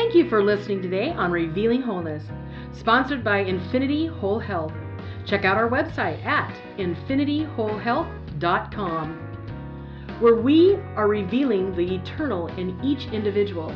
Thank you for listening today on Revealing Wholeness, sponsored by Infinity Whole Health. Check out our website at infinityWholeHealth.com, where we are revealing the eternal in each individual,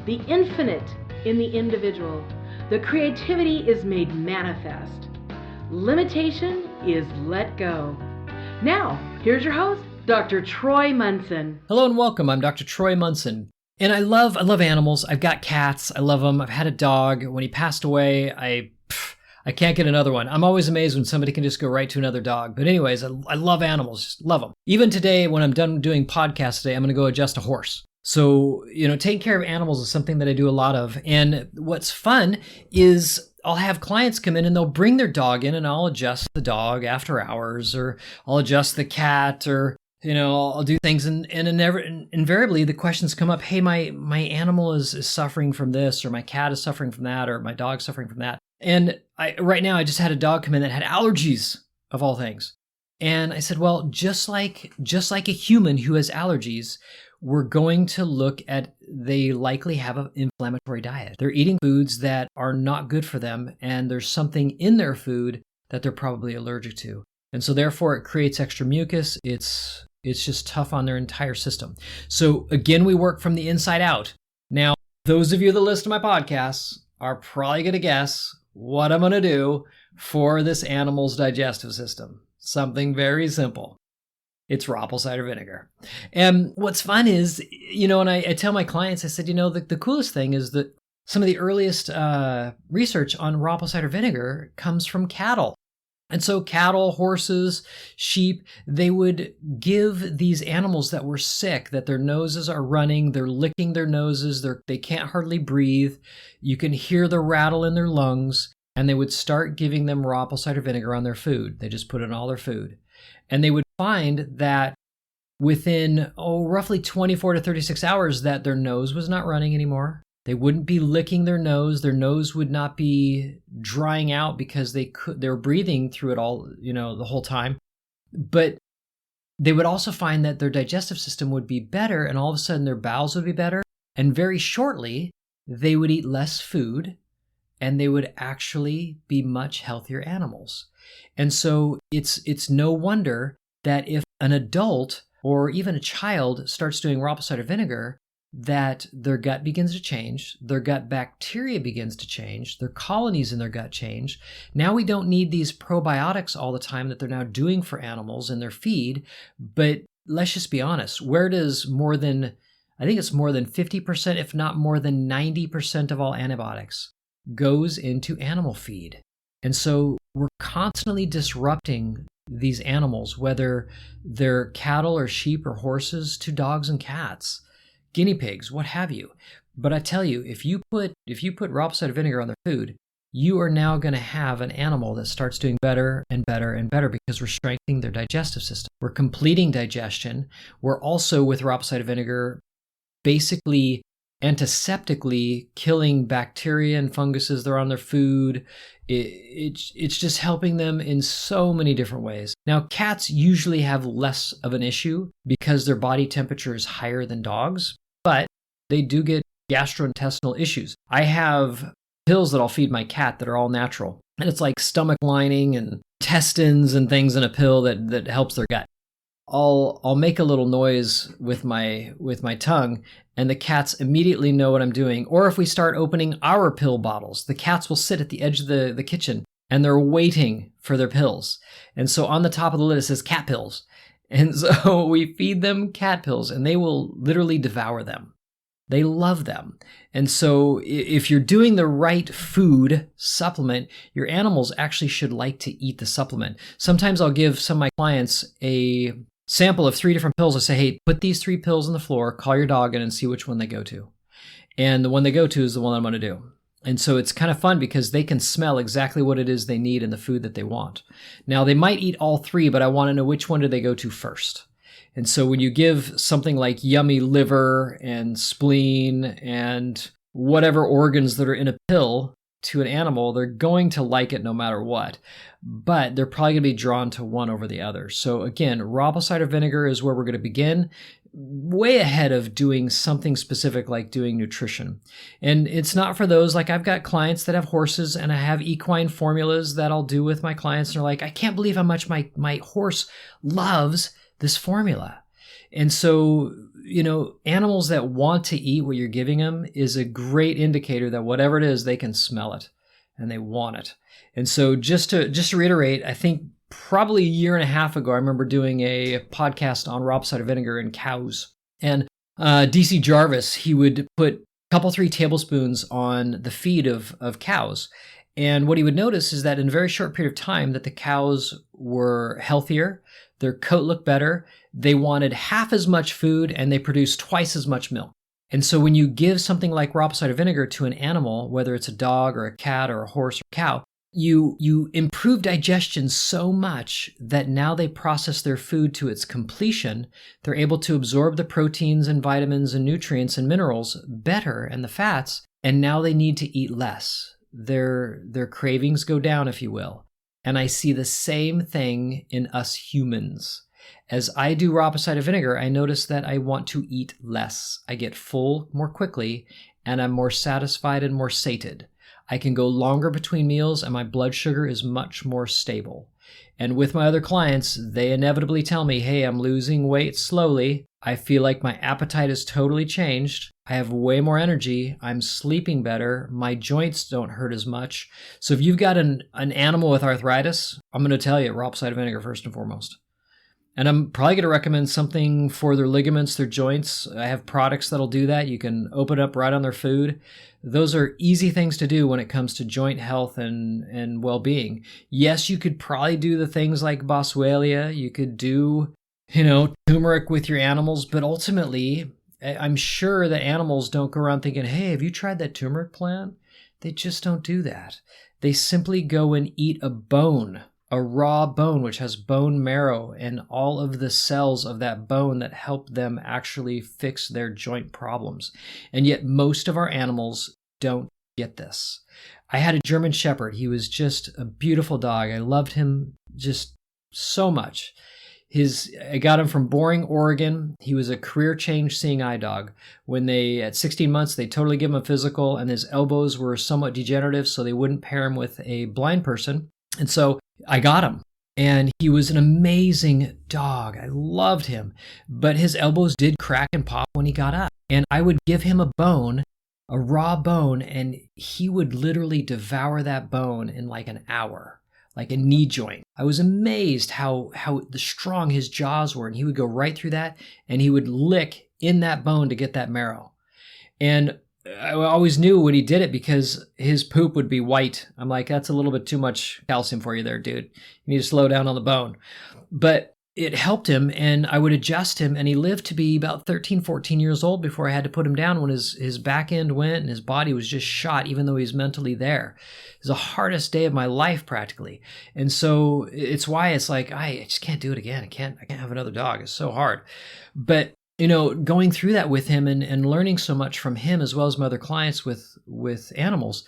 the infinite in the individual. The creativity is made manifest. Limitation is let go. Now, here's your host, Dr. Troy Munson. Hello and welcome. I'm Dr. Troy Munson. And I love animals. I've got cats. I love them. I've had a dog. When he passed away, I can't get another one. I'm always amazed when somebody can just go right to another dog. But anyways, I love animals. Just love them. Even today, when I'm done doing podcasts today, I'm going to go adjust a horse. So, taking care of animals is something that I do a lot of. And what's fun is I'll have clients come in and they'll bring their dog in and I'll adjust the dog after hours, or I'll adjust the cat, or I'll do things, and invariably the questions come up, hey, my animal is suffering from this, or my cat is suffering from that, or my dog's suffering from that. And right now I just had a dog come in that had allergies, of all things. And I said, well, just like a human who has allergies, we're going to look at, they likely have an inflammatory diet. They're eating foods that are not good for them, and there's something in their food that they're probably allergic to. And so therefore it creates extra mucus. It's just tough on their entire system. So again, we work from the inside out. Now, those of you that listen to my podcasts are probably going to guess what I'm going to do for this animal's digestive system. Something very simple. It's apple cider vinegar. And what's fun is, and I tell my clients, I said, the coolest thing is that some of the earliest research on apple cider vinegar comes from cattle. And so cattle, horses, sheep, they would give these animals that were sick, that their noses are running, they're licking their noses, they can't hardly breathe, you can hear the rattle in their lungs, and they would start giving them raw apple cider vinegar on their food. They just put it in all their food. And they would find that within, roughly 24 to 36 hours that their nose was not running anymore. They wouldn't be licking their nose. Their nose would not be drying out because they were breathing through it all, the whole time. But they would also find that their digestive system would be better, and all of a sudden their bowels would be better. And very shortly, they would eat less food, and they would actually be much healthier animals. And so it's no wonder that if an adult or even a child starts doing apple cider vinegar, that their gut begins to change, their gut bacteria begins to change, their colonies in their gut change. Now we don't need these probiotics all the time that they're now doing for animals in their feed. But let's just be honest, where does I think it's more than 50%, if not more than 90% of all antibiotics goes into animal feed. And so we're constantly disrupting these animals, whether they're cattle or sheep or horses, to dogs and cats, guinea pigs, what have you. But I tell you, if you put raw apple cider vinegar on their food, you are now going to have an animal that starts doing better and better and better, because we're strengthening their digestive system. We're completing digestion. We're also, with raw apple cider vinegar, basically antiseptically killing bacteria and funguses that are on their food. It's just helping them in so many different ways. Now, cats usually have less of an issue because their body temperature is higher than dogs, but they do get gastrointestinal issues. I have pills that I'll feed my cat that are all natural, and it's like stomach lining and intestines and things in a pill that helps their gut. I'll make a little noise with my tongue, and the cats immediately know what I'm doing. Or if we start opening our pill bottles, the cats will sit at the edge of the kitchen and they're waiting for their pills. And so on the top of the lid it says cat pills. And so we feed them cat pills and they will literally devour them. They love them. And so if you're doing the right food supplement, your animals actually should like to eat the supplement. Sometimes I'll give some of my clients a sample of 3 different pills. I say, hey, put these 3 pills on the floor, call your dog in and see which one they go to. And the one they go to is the one I'm going to do. And so it's kind of fun because they can smell exactly what it is they need in the food that they want. Now, they might eat all 3, but I want to know which one do they go to first. And so when you give something like yummy liver and spleen and whatever organs that are in a pill to an animal, they're going to like it no matter what. But they're probably going to be drawn to one over the other. So again, raw apple cider vinegar is where we're going to begin. way ahead of doing something specific like doing nutrition. And it's not for those, like I've got clients that have horses and I have equine formulas that I'll do with my clients. And they're like, I can't believe how much my horse loves this formula. And so, animals that want to eat what you're giving them is a great indicator that whatever it is, they can smell it and they want it. And so just to reiterate, I think probably a year and a half ago, I remember doing a podcast on raw apple cider vinegar in cows. And DC Jarvis, he would put a couple, 3 tablespoons on the feed of cows. And what he would notice is that in a very short period of time that the cows were healthier, their coat looked better, they wanted half as much food, and they produced twice as much milk. And so when you give something like raw apple cider vinegar to an animal, whether it's a dog or a cat or a horse or a cow, you improve digestion so much that now they process their food to its completion. They're able to absorb the proteins and vitamins and nutrients and minerals better and the fats, and now they need to eat less. Their cravings go down, if you will. And I see the same thing in us humans. As I do raw apple cider vinegar, I notice that I want to eat less. I get full more quickly, and I'm more satisfied and more sated. I can go longer between meals, and my blood sugar is much more stable. And with my other clients, they inevitably tell me, hey, I'm losing weight slowly. I feel like my appetite has totally changed. I have way more energy. I'm sleeping better. My joints don't hurt as much. So if you've got an animal with arthritis, I'm going to tell you raw apple cider vinegar first and foremost. And I'm probably going to recommend something for their ligaments, their joints. I have products that'll do that. You can open up right on their food. Those are easy things to do when it comes to joint health and well-being. Yes, you could probably do the things like boswellia. You could do, turmeric with your animals. But ultimately, I'm sure that animals don't go around thinking, hey, have you tried that turmeric plant? They just don't do that. They simply go and eat a bone. A raw bone, which has bone marrow and all of the cells of that bone that help them actually fix their joint problems. And yet most of our animals don't get this. I had a German Shepherd. He was just a beautiful dog. I loved him just so much. I got him from Boring, Oregon. He was a career change seeing eye dog. At 16 months, they totally gave him a physical, and his elbows were somewhat degenerative, so they wouldn't pair him with a blind person. And so I got him, and he was an amazing dog. I loved him, but his elbows did crack and pop when he got up. And I would give him a raw bone, and he would literally devour that bone in like an hour, like a knee joint. I was amazed how strong his jaws were, and he would go right through that, and he would lick in that bone to get that marrow. And I always knew when he did it because his poop would be white. I'm like, that's a little bit too much calcium for you there, dude. You need to slow down on the bone. But it helped him, and I would adjust him, and he lived to be about 13, 14 years old before I had to put him down when his back end went and his body was just shot, even though he's mentally there. It was the hardest day of my life practically. And so it's why it's like, I just can't do it again. I can't have another dog. It's so hard. But going through that with him and learning so much from him as well as my other clients with animals,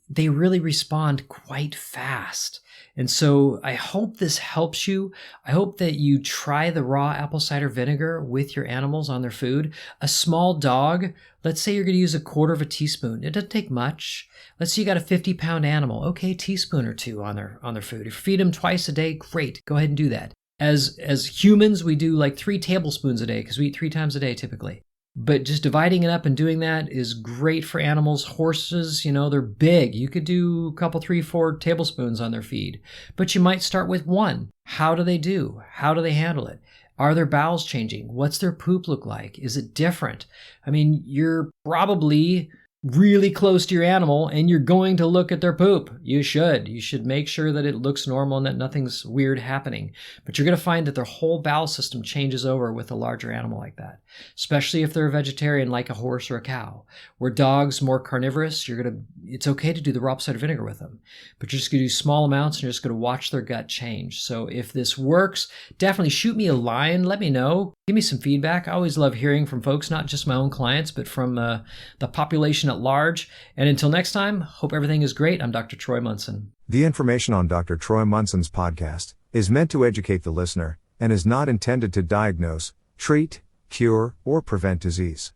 they really respond quite fast. And so I hope this helps you. I hope that you try the raw apple cider vinegar with your animals on their food. A small dog, let's say you're going to use 1/4 teaspoon. It doesn't take much. Let's say you got a 50-pound animal. Okay, teaspoon or two on their food. If you feed them twice a day, great. Go ahead and do that. As humans, we do like 3 tablespoons a day because we eat 3 times a day typically. But just dividing it up and doing that is great for animals. Horses, they're big. You could do a couple, 3, 4 tablespoons on their feed. But you might start with 1. How do they do? How do they handle it? Are their bowels changing? What's their poop look like? Is it different? I mean, you're probably really close to your animal and you're going to look at their poop. You should make sure that it looks normal and that nothing's weird happening. But you're going to find that their whole bowel system changes over with a larger animal like that, especially if they're a vegetarian like a horse or a cow. Where dogs more carnivorous, it's okay to do the raw apple cider vinegar with them, but you're just going to do small amounts and you're just going to watch their gut change. So if this works, definitely shoot me a line. Let me know. Give me some feedback. I always love hearing from folks, not just my own clients, but from the population at large. And until next time, hope everything is great. I'm Dr. Troy Munson. The information on Dr. Troy Munson's podcast is meant to educate the listener and is not intended to diagnose, treat, cure, or prevent disease.